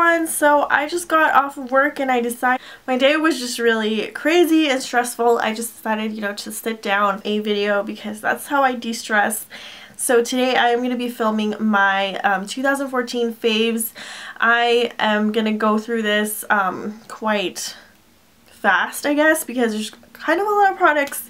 everyone. So I just got off of work and I decided my day was just really crazy and stressful. I just decided, to sit down a video because that's how I de-stress. So today I am going to be filming my 2014 faves. I am going to go through this quite fast, I guess, because there's kind of a lot of products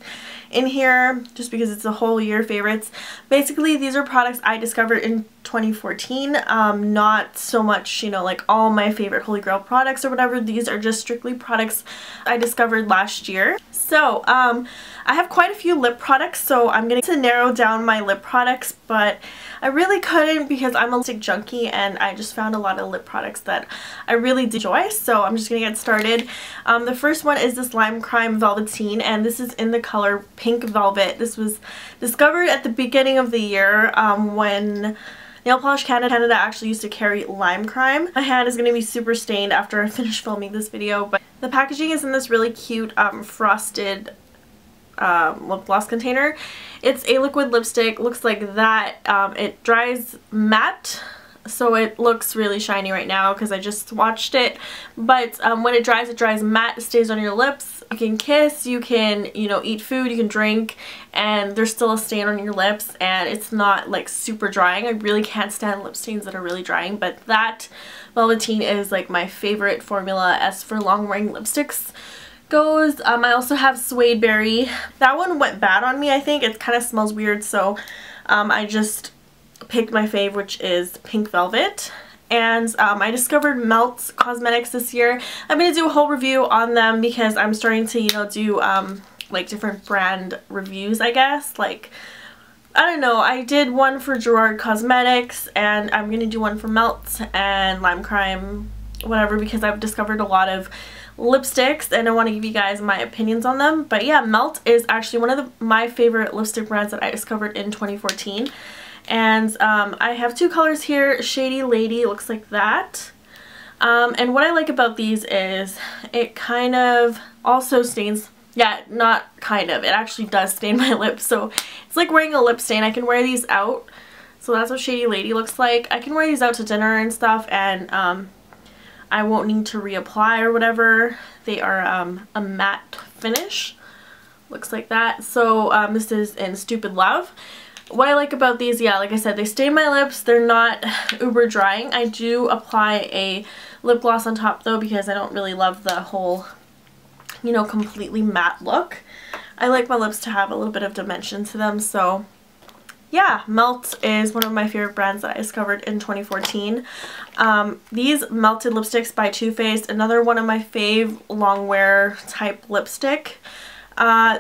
in here just because it's a whole year favorites. Basically, these are products I discovered in 2014, not so much, like all my favorite holy grail products or whatever. These are just strictly products I discovered last year. So I have quite a few lip products, so I'm going to narrow down my lip products, but I really couldn't because I'm a lipstick junkie and I just found a lot of lip products that I really enjoy, so I'm just going to get started. The first one is this Lime Crime Velveteen, and this is in the color Pink Velvet. This was discovered at the beginning of the year when Nail Polish Canada actually used to carry Lime Crime. My hand is going to be super stained after I finish filming this video, but the packaging is in this really cute frosted lip gloss container. It's a liquid lipstick, looks like that. It dries matte, so it looks really shiny right now because I just swatched it, but when it dries matte. It stays on your lips. You can kiss, you can eat food, you can drink, and there's still a stain on your lips, and it's not like super drying. I really can't stand lip stains that are really drying, but that Velveteen is like my favorite formula as for long wearing lipsticks goes. I also have Suede Berry. That one went bad on me, I think. It kind of smells weird, so I just picked my fave, which is Pink Velvet. And I discovered Melt Cosmetics this year. I'm going to do a whole review on them because I'm starting to, do like different brand reviews, I guess. Like, I don't know, I did one for Gerard Cosmetics and I'm going to do one for Melt and Lime Crime, whatever, because I've discovered a lot of lipsticks and I want to give you guys my opinions on them. But yeah, Melt is actually one of my favorite lipstick brands that I discovered in 2014. And I have two colors here. Shady Lady looks like that. And what I like about these is it kind of also stains, yeah, not kind of, it actually does stain my lips. So it's like wearing a lip stain. I can wear these out. So that's what Shady Lady looks like. I can wear these out to dinner and stuff, and I won't need to reapply or whatever. They are a matte finish. Looks like that. So this is in Stupid Love. What I like about these, yeah, like I said, they stain my lips. They're not uber drying. I do apply a lip gloss on top though because I don't really love the whole, completely matte look. I like my lips to have a little bit of dimension to them, so yeah, Melt is one of my favorite brands that I discovered in 2014. These Melted Lipsticks by Too Faced, another one of my fave long wear type lipstick.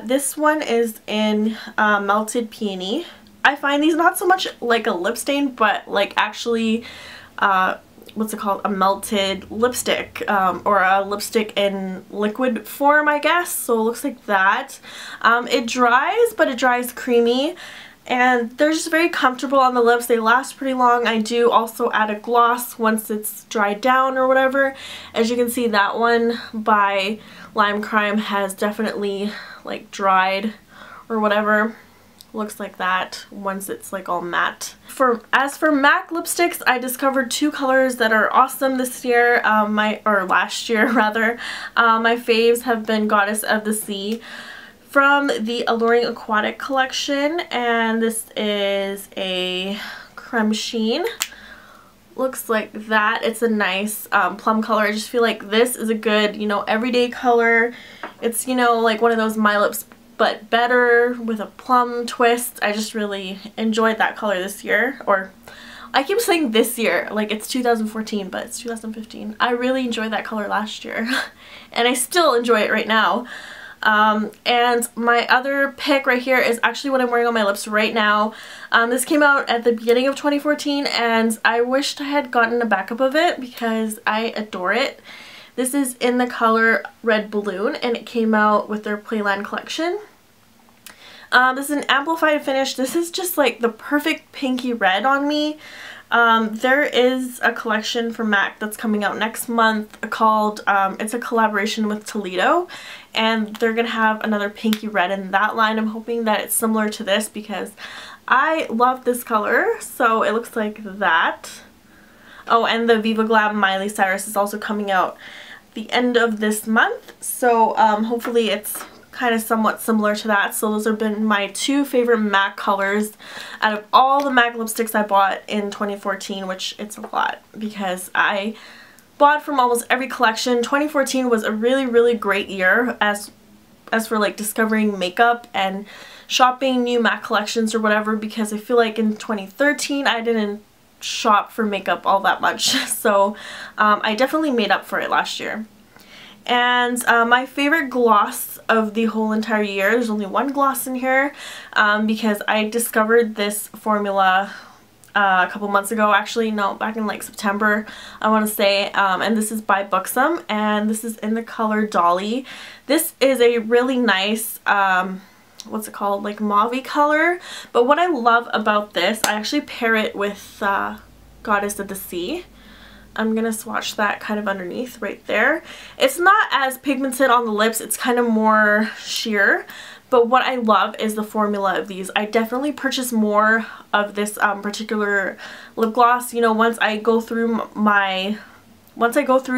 This one is in Melted Peony. I find these not so much like a lip stain, but like actually, what's it called? A melted lipstick, or a lipstick in liquid form, I guess. So it looks like that. It dries, but it dries creamy. And they're just very comfortable on the lips. They last pretty long. I do also add a gloss once it's dried down or whatever. As you can see, that one by Lime Crime has definitely like dried or whatever. Looks like that once it's like all matte. As for MAC lipsticks, I discovered two colors that are awesome this year, or last year rather. My faves have been Goddess of the Sea from the Alluring Aquatic collection, and this is a creme sheen. Looks like that. It's a nice plum color. I just feel like this is a good, everyday color. It's, like one of those My Lips but better with a plum twist. I just really enjoyed that color this year. Or I keep saying this year, like it's 2014, but it's 2015. I really enjoyed that color last year and I still enjoy it right now. And my other pick right here is actually what I'm wearing on my lips right now. This came out at the beginning of 2014 and I wished I had gotten a backup of it because I adore it. This is in the color Red Balloon and it came out with their Playland collection. This is an amplified finish. This is just like the perfect pinky red on me. There is a collection from MAC that's coming out next month called, it's a collaboration with Toledo, and they're gonna have another pinky red in that line. I'm hoping that it's similar to this because I love this color. So it looks like that. Oh, and the Viva Glam Miley Cyrus is also coming out the end of this month, so hopefully it's kind of somewhat similar to that. So those have been my two favorite MAC colors out of all the MAC lipsticks I bought in 2014, which it's a lot because I bought from almost every collection. 2014 was a really great year as for like discovering makeup and shopping new MAC collections or whatever, because I feel like in 2013 I didn't shop for makeup all that much, so I definitely made up for it last year. And my favorite gloss of the whole entire year, there's only one gloss in here, because I discovered this formula a couple months ago, actually, no, back in like September, I want to say, and this is by Buxom, and this is in the color Dolly. This is a really nice, what's it called, like mauve color, but what I love about this, I actually pair it with Goddess of the Sea. I'm gonna swatch that kind of underneath right there. It's not as pigmented on the lips, it's kind of more sheer, but what I love is the formula of these. I definitely purchase more of this particular lip gloss. You know, once I go through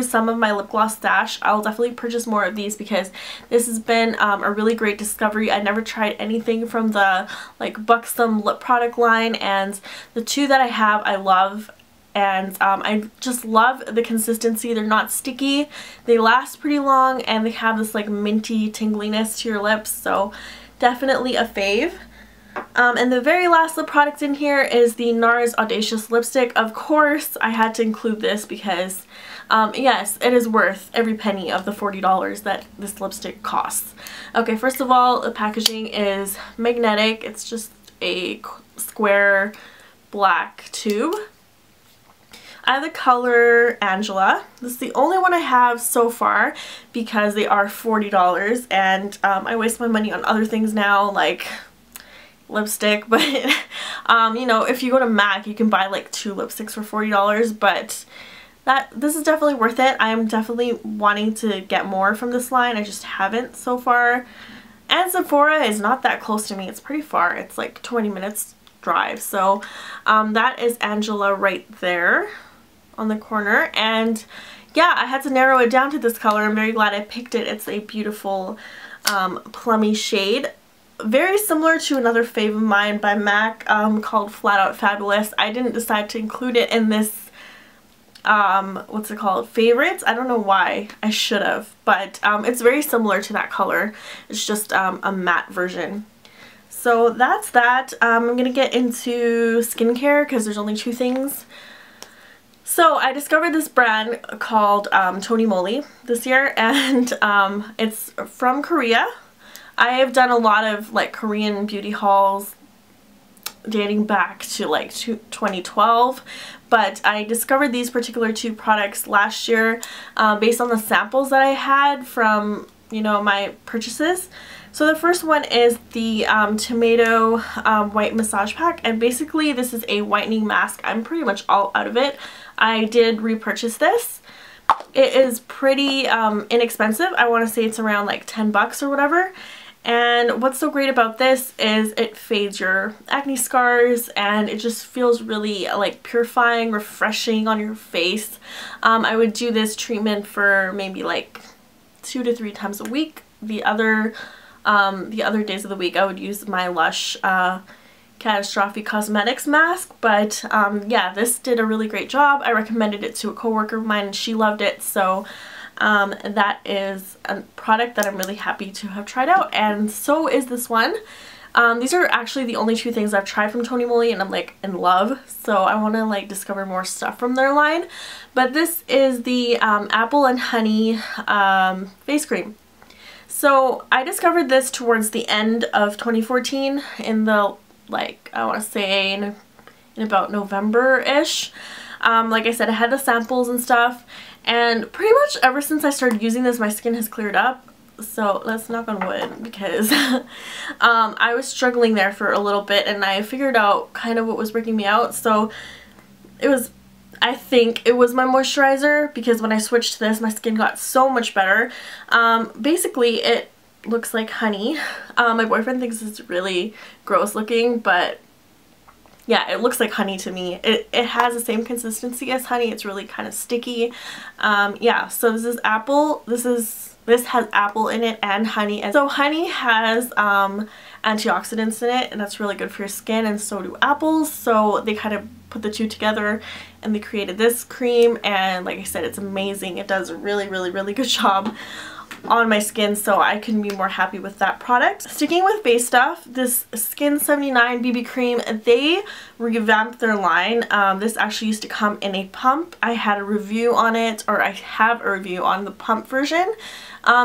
some of my lip gloss stash, I'll definitely purchase more of these because this has been a really great discovery. I never tried anything from the like Buxom lip product line, and the two that I have I love, and I just love the consistency. They're not sticky, they last pretty long, and they have this like minty tingliness to your lips, so definitely a fave. And the very last lip product in here is the NARS Audacious Lipstick. Of course, I had to include this because, yes, it is worth every penny of the $40 that this lipstick costs. Okay, first of all, the packaging is magnetic. It's just a square black tube. I have the color Angela. This is the only one I have so far because they are $40, and I waste my money on other things now, like lipstick, but you know, if you go to MAC you can buy like 2 lipsticks for $40, but this is definitely worth it. I am definitely wanting to get more from this line, I just haven't so far. And Sephora is not that close to me, it's pretty far, it's like 20 minutes drive, so that is Angela right there on the corner. And yeah, I had to narrow it down to this color. I'm very glad I picked it. It's a beautiful plummy shade, very similar to another fave of mine by MAC called Flat Out Fabulous. I didn't decide to include it in this what's it called, favorites. I don't know why, I should have, but it's very similar to that color. It's just a matte version. So that's that. I'm gonna get into skincare because there's only 2 things. So I discovered this brand called Tony Moly this year, and it's from Korea. I have done a lot of like Korean beauty hauls dating back to like 2012, but I discovered these particular 2 products last year based on the samples that I had from, you know, my purchases. So the first one is the Tomato White Massage Pack, and basically this is a whitening mask. I'm pretty much all out of it. I did repurchase this. It is pretty inexpensive. I want to say it's around like 10 bucks or whatever. And what's so great about this is it fades your acne scars, and it just feels really like purifying, refreshing on your face. I would do this treatment for maybe like 2 to 3 times a week. The other days of the week I would use my Lush Catastrophic Cosmetics mask, but yeah, this did a really great job. I recommended it to a coworker of mine and she loved it, so that is a product that I'm really happy to have tried out, and so is this one. These are actually the only 2 things I've tried from Tony Moly and I'm like in love, so I want to like discover more stuff from their line. But this is the Apple and Honey face cream. So I discovered this towards the end of 2014 in the, like, I want to say in about November-ish. Like I said, I had the samples and stuff, and pretty much ever since I started using this my skin has cleared up. So let's knock on wood, because I was struggling there for a little bit and I figured out kind of what was breaking me out. So it was, I think it was my moisturizer, because when I switched to this my skin got so much better. Basically it looks like honey. My boyfriend thinks it's really gross looking, but yeah, it looks like honey to me. It has the same consistency as honey. It's really kind of sticky. Yeah, so this is apple. This has apple in it and honey. And so honey has antioxidants in it, and that's really good for your skin, and so do apples. So they kind of put the two together and they created this cream, and like I said, it's amazing. It does a really, really, really good job on my skin, so I couldn't be more happy with that product. Sticking with base stuff, this Skin 79 BB cream, they revamped their line. This actually used to come in a pump. I had a review on it, or I have a review on the pump version.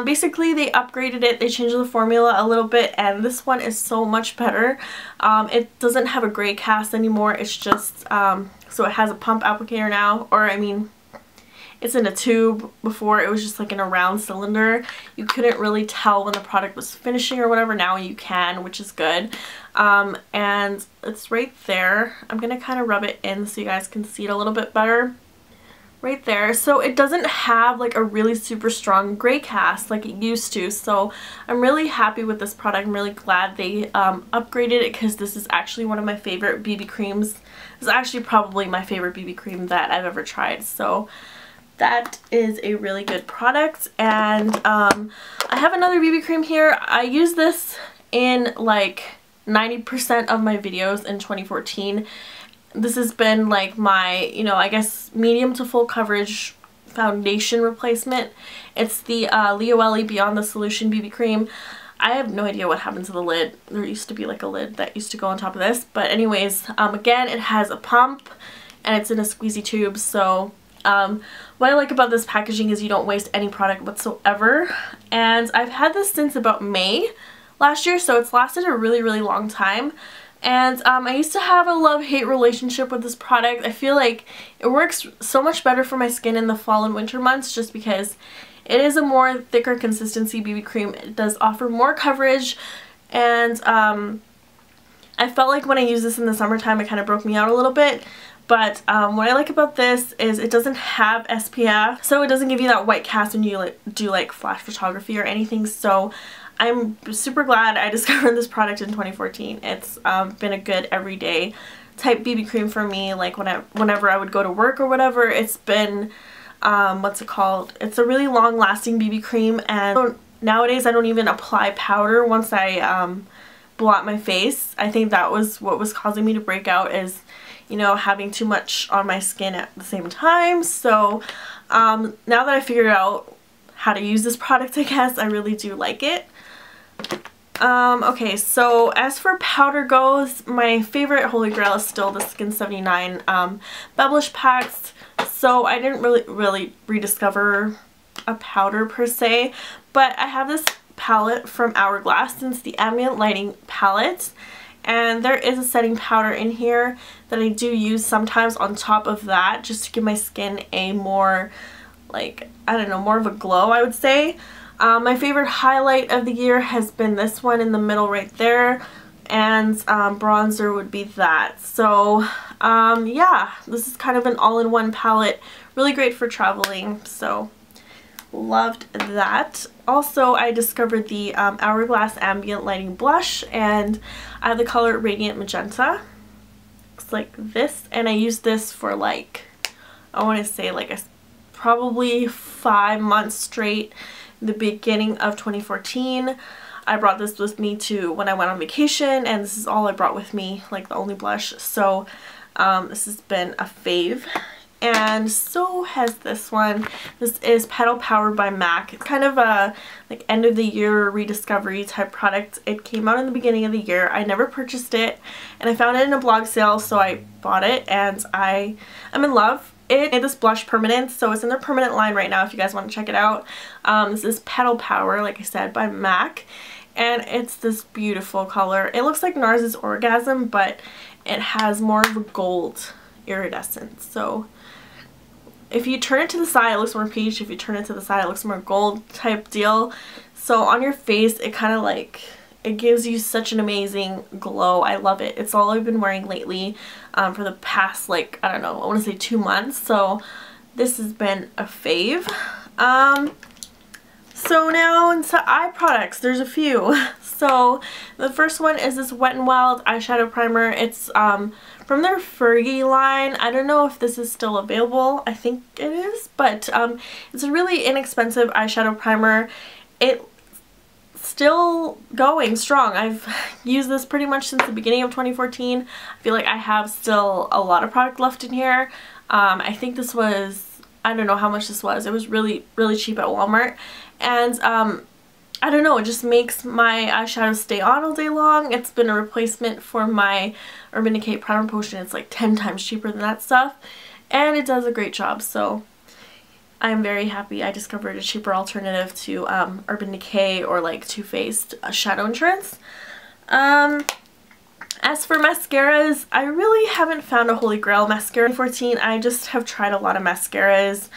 Basically they upgraded it, they changed the formula a little bit, and this one is so much better. It doesn't have a gray cast anymore. It's just so it has a pump applicator now, or I mean, it's in a tube. Before it was just like in a round cylinder. You couldn't really tell when the product was finishing or whatever. Now you can, which is good. And it's right there. I'm gonna kind of rub it in so you guys can see it a little bit better. Right there. So it doesn't have like a really super strong gray cast like it used to. So I'm really happy with this product. I'm really glad they upgraded it, because this is actually one of my favorite BB creams. This is actually probably my favorite BB cream that I've ever tried. So that is a really good product. And I have another BB cream here. I use this in like 90% of my videos in 2014. This has been like my, you know, I guess medium to full coverage foundation replacement. It's the Lioele Beyond the Solution BB cream. I have no idea what happened to the lid. There used to be like a lid that used to go on top of this. But anyways, again, it has a pump and it's in a squeezy tube. So what I like about this packaging is you don't waste any product whatsoever. And I've had this since about May last year, so it's lasted a really, really long time. And I used to have a love-hate relationship with this product. I feel like it works so much better for my skin in the fall and winter months, just because it is a more thicker consistency BB cream. It does offer more coverage, and I felt like when I used this in the summertime it kind of broke me out a little bit. But what I like about this is it doesn't have SPF, so it doesn't give you that white cast when you do like flash photography or anything. So I'm super glad I discovered this product in 2014. It's been a good everyday type BB cream for me. Like whenever I would go to work or whatever, it's been, what's it called? It's a really long lasting BB cream, and nowadays I don't even apply powder once I blot my face. I think that was what was causing me to break out, is, you know, having too much on my skin at the same time. So now that I figured out how to use this product, I guess, I really do like it. Okay, so as for powder goes, my favorite holy grail is still the Skin 79 beblesh packs. So I didn't really rediscover a powder per se, but I have this palette from Hourglass, and it's the Ambient Lighting palette. And there is a setting powder in here that I do use sometimes on top of that, just to give my skin a more, like, I don't know, more of a glow, I would say. My favorite highlight of the year has been this one in the middle right there, and bronzer would be that. So yeah, this is kind of an all-in-one palette, really great for traveling, so loved that. Also, I discovered the Hourglass Ambient Lighting Blush, and I have the color Radiant Magenta. Looks like this, and I used this for like, I want to say like probably 5 months straight. The beginning of 2014. I brought this with me to when I went on vacation, and this is all I brought with me, like the only blush. So this has been a fave. And so has this one. This is Petal powered by MAC. It's kind of a like end of the year rediscovery type product. It came out in the beginning of the year. I never purchased it, and I found it in a blog sale, so I bought it, and I'm in love. It made this blush permanent, so it's in their permanent line right now if you guys want to check it out. This is Petal Power, like I said, by MAC, and it's this beautiful color. It looks like NARS's Orgasm, but it has more of a gold iridescence. So if you turn it to the side, it looks more peach. If you turn it to the side, it looks more gold type deal. So on your face, it kind of like, it gives you such an amazing glow. I love it. It's all I've been wearing lately for the past, like, I don't know, I want to say 2 months. So this has been a fave. So now into eye products. There's a few. So the first one is this Wet n Wild eyeshadow primer. It's from their Fergie line. I don't know if this is still available. I think it is, but it's a really inexpensive eyeshadow primer. It's still going strong. I've used this pretty much since the beginning of 2014. I feel like I have still a lot of product left in here. I think this was, I don't know how much this was. It was really cheap at Walmart, and I don't know, it just makes my eyeshadow stay on all day long. It's been a replacement for my Urban Decay Primer Potion. It's like 10 times cheaper than that stuff, and it does a great job, so I'm very happy I discovered a cheaper alternative to Urban Decay or like Too Faced Shadow Insurance. As for mascaras, I really haven't found a holy grail mascara in 2014. I just have tried a lot of mascaras.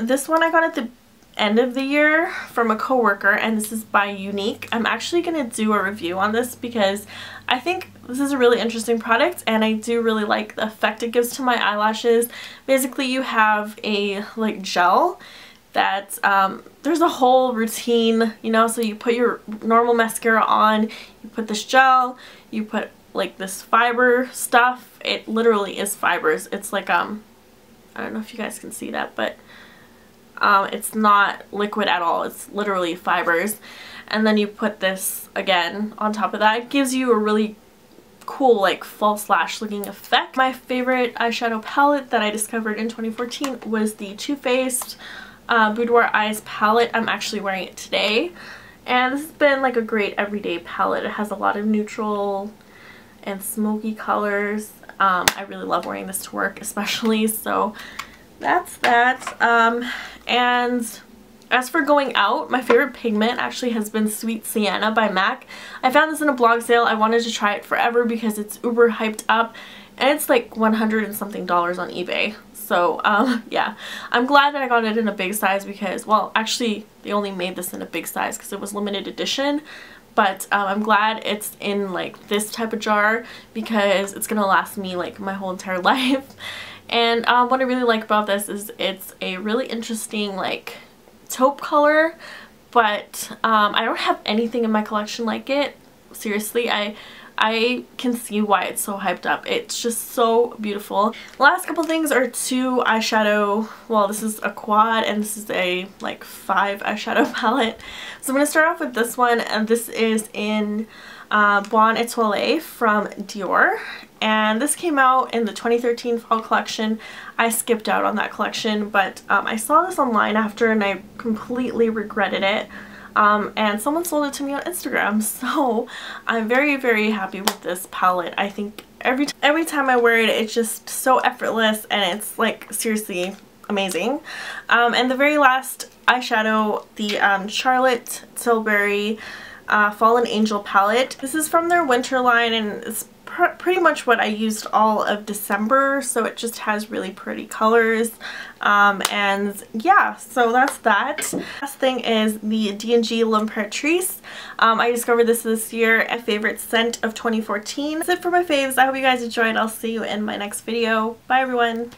This one I got at the end of the year from a coworker, and this is by Unique. I'm actually going to do a review on this because I think this is a really interesting product, and I do really like the effect it gives to my eyelashes. Basically, you have a like gel that there's a whole routine, you know, so you put your normal mascara on, you put this gel, you put like this fiber stuff. It literally is fibers. It's like I don't know if you guys can see that, but it's not liquid at all. It's literally fibers. And then you put this again on top of that. It gives you a really cool like false lash looking effect. My favorite eyeshadow palette that I discovered in 2014 was the Too Faced Boudoir Eyes palette. I'm actually wearing it today. And this has been like a great everyday palette. It has a lot of neutral and smoky colors. I really love wearing this to work especially, so that's that. And as for going out, my favorite pigment actually has been Sweet Sienna by MAC. I found this in a blog sale. I wanted to try it forever because it's uber hyped up, and it's like $100 and something on eBay. So yeah, I'm glad that I got it in a big size because, well, actually they only made this in a big size because it was limited edition. But I'm glad it's in like this type of jar because it's gonna last me like my whole entire life. And what I really like about this is it's a really interesting like taupe color, but I don't have anything in my collection like it. Seriously, I can see why it's so hyped up. It's just so beautiful. The last couple things are two eyeshadow, well, this is a quad and this is a like 5 eyeshadow palette. So I'm going to start off with this one, and this is in Bon Etoile from Dior, and this came out in the 2013 fall collection. I skipped out on that collection, but I saw this online after and I completely regretted it. And someone sold it to me on Instagram, so I'm very happy with this palette. I think every time I wear it, it's just so effortless, and it's like seriously amazing. And the very last eyeshadow, the Charlotte Tilbury Fallen Angel palette. This is from their winter line, and it's pretty much what I used all of December, so it just has really pretty colors. And yeah, so that's that. Last thing is the D&G L'Imperatrice. I discovered this year, a favorite scent of 2014. That's it for my faves. I hope you guys enjoyed. I'll see you in my next video. Bye everyone.